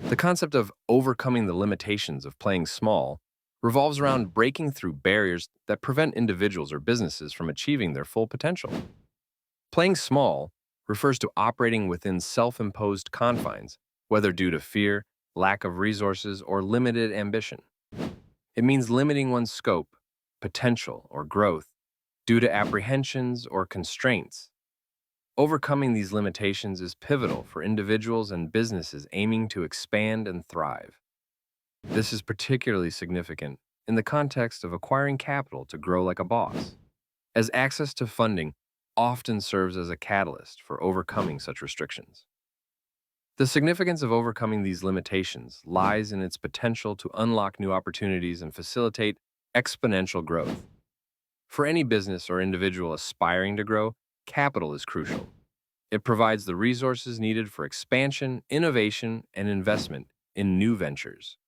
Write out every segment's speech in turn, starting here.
The concept of overcoming the limitations of playing small revolves around breaking through barriers that prevent individuals or businesses from achieving their full potential. Playing small refers to operating within self-imposed confines, whether due to fear, lack of resources, or limited ambition. It means limiting one's scope, potential, or growth due to apprehensions or constraints. Overcoming these limitations is pivotal for individuals and businesses aiming to expand and thrive. This is particularly significant in the context of acquiring capital to grow like a boss, as access to funding often serves as a catalyst for overcoming such restrictions. The significance of overcoming these limitations lies in its potential to unlock new opportunities and facilitate exponential growth. For any business or individual aspiring to grow, capital is crucial. It provides the resources needed for expansion, innovation, and investment in new ventures.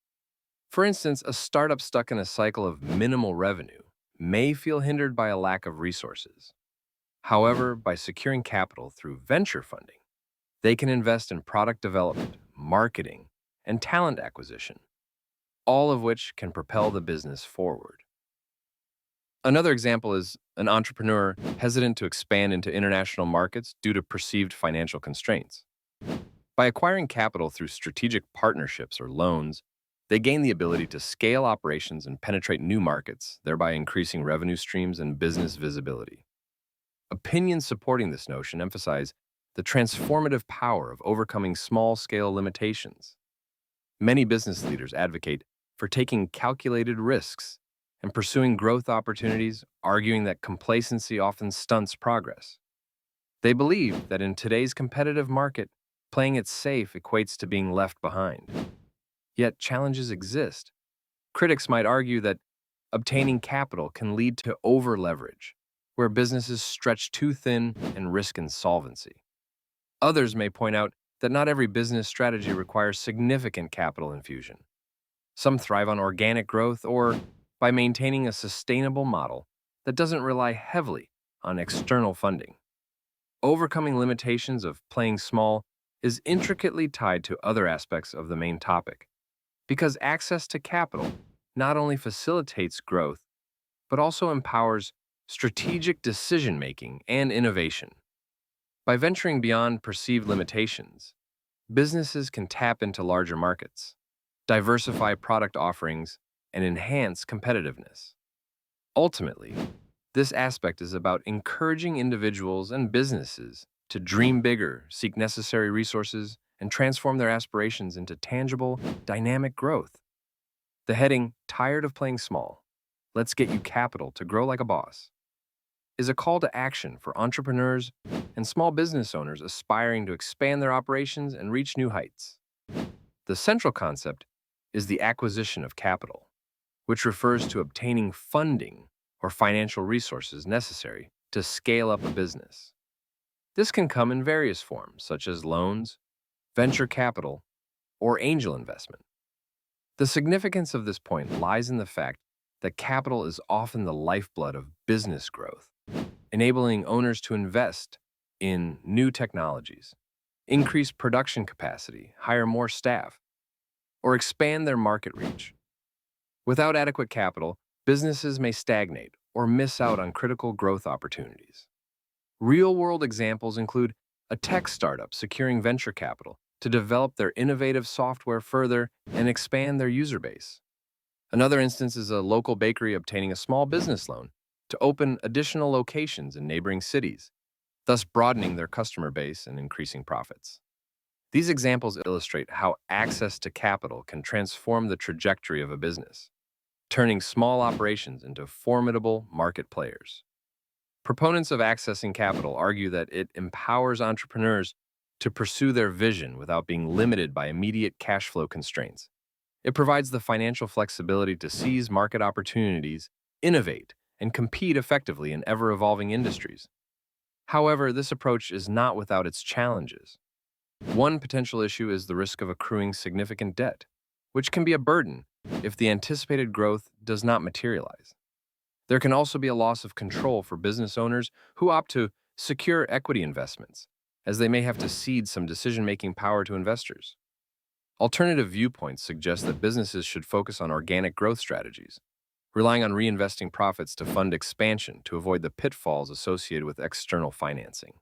For instance, a startup stuck in a cycle of minimal revenue may feel hindered by a lack of resources. However, by securing capital through venture funding, they can invest in product development, marketing, and talent acquisition, all of which can propel the business forward. Another example is an entrepreneur hesitant to expand into international markets due to perceived financial constraints. By acquiring capital through strategic partnerships or loans, they gain the ability to scale operations and penetrate new markets, thereby increasing revenue streams and business visibility. Opinions supporting this notion emphasize the transformative power of overcoming small-scale limitations. Many business leaders advocate for taking calculated risks and pursuing growth opportunities, arguing that complacency often stunts progress. They believe that in today's competitive market, playing it safe equates to being left behind. Yet challenges exist. Critics might argue that obtaining capital can lead to over-leverage, where businesses stretch too thin and risk insolvency. Others may point out that not every business strategy requires significant capital infusion. Some thrive on organic growth or by maintaining a sustainable model that doesn't rely heavily on external funding. Overcoming limitations of playing small is intricately tied to other aspects of the main topic, because access to capital not only facilitates growth, but also empowers strategic decision-making and innovation. By venturing beyond perceived limitations, businesses can tap into larger markets, diversify product offerings, and enhance competitiveness. Ultimately, this aspect is about encouraging individuals and businesses to dream bigger, seek necessary resources, and transform their aspirations into tangible, dynamic growth. The heading, "Tired of Playing Small? Let's Get You Capital to Grow Like a Boss," is a call to action for entrepreneurs and small business owners aspiring to expand their operations and reach new heights. The central concept is the acquisition of capital, which refers to obtaining funding or financial resources necessary to scale up a business. This can come in various forms, such as loans, venture capital, or angel investment. The significance of this point lies in the fact that capital is often the lifeblood of business growth, enabling owners to invest in new technologies, increase production capacity, hire more staff, or expand their market reach. Without adequate capital, businesses may stagnate or miss out on critical growth opportunities. Real-world examples include a tech startup securing venture capital to develop their innovative software further and expand their user base. Another instance is a local bakery obtaining a small business loan to open additional locations in neighboring cities, thus broadening their customer base and increasing profits. These examples illustrate how access to capital can transform the trajectory of a business, turning small operations into formidable market players. Proponents of accessing capital argue that it empowers entrepreneurs to pursue their vision without being limited by immediate cash flow constraints. It provides the financial flexibility to seize market opportunities, innovate, and compete effectively in ever-evolving industries. However, this approach is not without its challenges. One potential issue is the risk of accruing significant debt, which can be a burden if the anticipated growth does not materialize. There can also be a loss of control for business owners who opt to secure equity investments, as they may have to cede some decision-making power to investors. Alternative viewpoints suggest that businesses should focus on organic growth strategies, relying on reinvesting profits to fund expansion to avoid the pitfalls associated with external financing.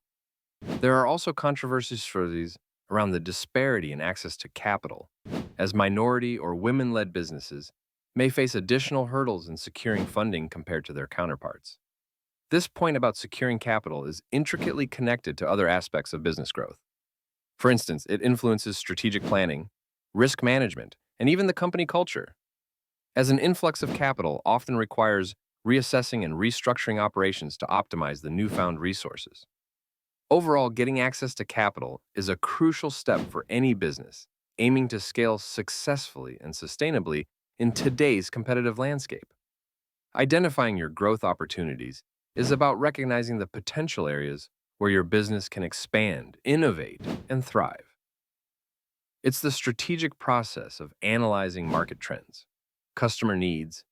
There are also controversies for these around the disparity in access to capital, as minority or women-led businesses may face additional hurdles in securing funding compared to their counterparts. This point about securing capital is intricately connected to other aspects of business growth. For instance, it influences strategic planning, risk management, and even the company culture, as an influx of capital often requires reassessing and restructuring operations to optimize the newfound resources. Overall, getting access to capital is a crucial step for any business aiming to scale successfully and sustainably in today's competitive landscape. Identifying your growth opportunities is about recognizing the potential areas where your business can expand, innovate, and thrive. It's the strategic process of analyzing market trends, customer needs,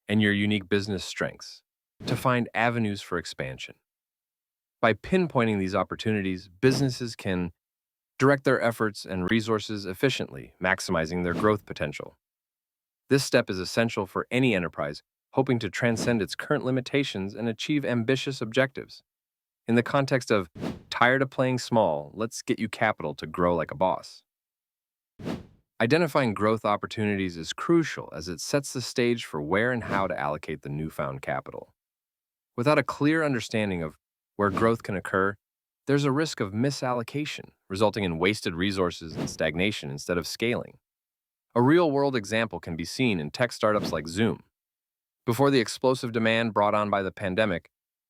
and your unique business strengths to find avenues for expansion. By pinpointing these opportunities, businesses can direct their efforts and resources efficiently, maximizing their growth potential. This step is essential for any enterprise hoping to transcend its current limitations and achieve ambitious objectives. In the context of tired of playing small, let's get you capital to grow like a boss. Identifying growth opportunities is crucial as it sets the stage for where and how to allocate the newfound capital. Without a clear understanding of where growth can occur, there's a risk of misallocation, resulting in wasted resources and stagnation instead of scaling. A real-world example can be seen in tech startups like Zoom. Before the explosive demand brought on by the pandemic,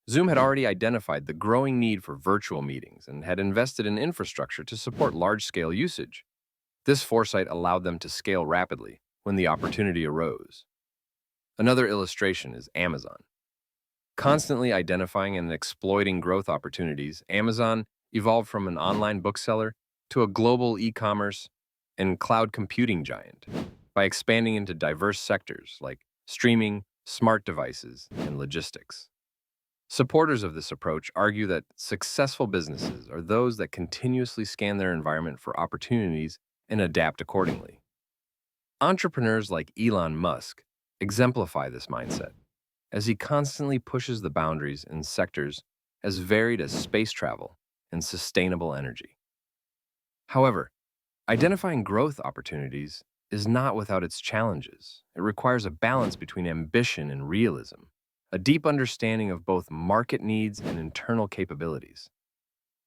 Zoom had already identified the growing need for virtual meetings and had invested in infrastructure to support large-scale usage. This foresight allowed them to scale rapidly when the opportunity arose. Another illustration is Amazon. Constantly identifying and exploiting growth opportunities, Amazon evolved from an online bookseller to a global e-commerce and cloud computing giant by expanding into diverse sectors like streaming, smart devices, and logistics. Supporters of this approach argue that successful businesses are those that continuously scan their environment for opportunities and adapt accordingly. Entrepreneurs like Elon Musk exemplify this mindset, as he constantly pushes the boundaries in sectors as varied as space travel and sustainable energy. However, identifying growth opportunities is not without its challenges. It requires a balance between ambition and realism, a deep understanding of both market needs and internal capabilities.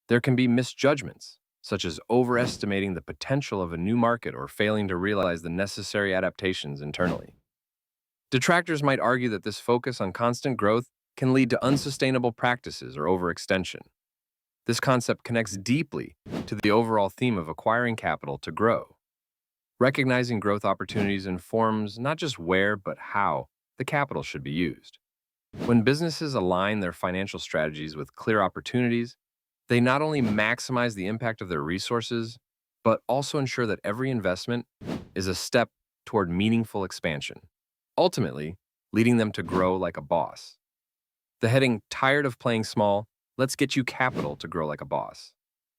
There can be misjudgments, such as overestimating the potential of a new market or failing to realize the necessary adaptations internally. Detractors might argue that this focus on constant growth can lead to unsustainable practices or overextension. This concept connects deeply to the overall theme of acquiring capital to grow. Recognizing growth opportunities informs not just where, but how the capital should be used. When businesses align their financial strategies with clear opportunities, they not only maximize the impact of their resources, but also ensure that every investment is a step toward meaningful expansion, ultimately leading them to grow like a boss. The heading, "Tired of Playing Small, Let's Get You Capital to Grow Like a Boss,"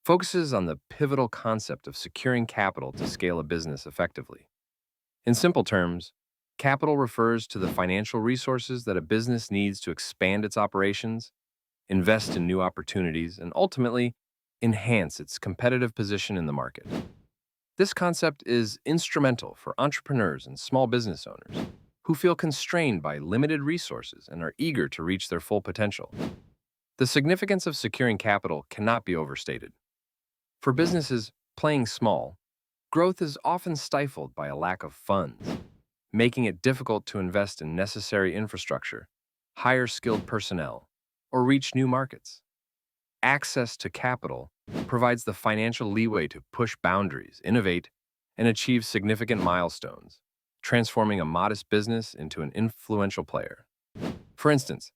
focuses on the pivotal concept of securing capital to scale a business effectively. In simple terms, capital refers to the financial resources that a business needs to expand its operations, invest in new opportunities, and ultimately enhance its competitive position in the market. This concept is instrumental for entrepreneurs and small business owners who feel constrained by limited resources and are eager to reach their full potential. The significance of securing capital cannot be overstated. For businesses playing small, growth is often stifled by a lack of funds, making it difficult to invest in necessary infrastructure, hire skilled personnel, or reach new markets. Access to capital provides the financial leeway to push boundaries, innovate, and achieve significant milestones, transforming a modest business into an influential player. For instance,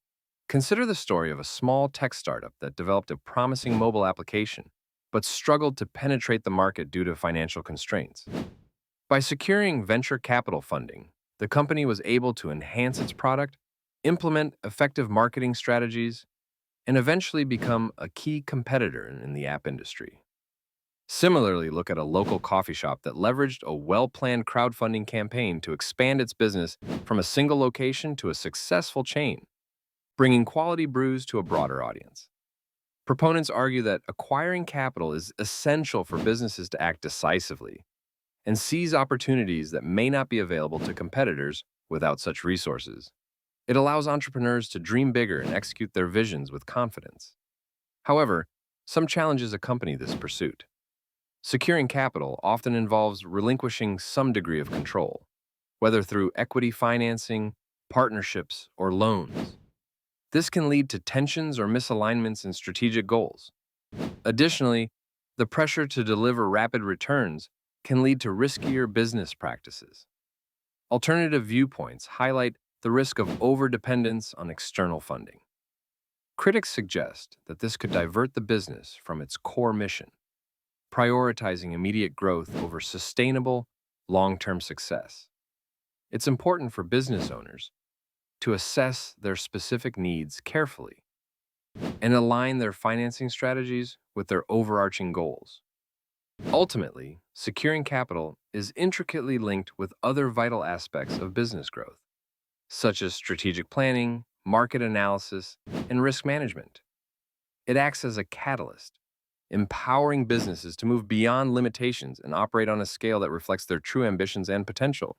consider the story of a small tech startup that developed a promising mobile application, but struggled to penetrate the market due to financial constraints. By securing venture capital funding, the company was able to enhance its product, implement effective marketing strategies, and eventually become a key competitor in the app industry. Similarly, look at a local coffee shop that leveraged a well-planned crowdfunding campaign to expand its business from a single location to a successful chain, bringing quality brews to a broader audience. Proponents argue that acquiring capital is essential for businesses to act decisively and seize opportunities that may not be available to competitors without such resources. It allows entrepreneurs to dream bigger and execute their visions with confidence. However, some challenges accompany this pursuit. Securing capital often involves relinquishing some degree of control, whether through equity financing, partnerships, or loans. This can lead to tensions or misalignments in strategic goals. Additionally, the pressure to deliver rapid returns can lead to riskier business practices. Alternative viewpoints highlight the risk of overdependence on external funding. Critics suggest that this could divert the business from its core mission, prioritizing immediate growth over sustainable, long-term success. It's important for business owners to assess their specific needs carefully and align their financing strategies with their overarching goals. Ultimately, securing capital is intricately linked with other vital aspects of business growth, such as strategic planning, market analysis, and risk management. It acts as a catalyst, empowering businesses to move beyond limitations and operate on a scale that reflects their true ambitions and potential.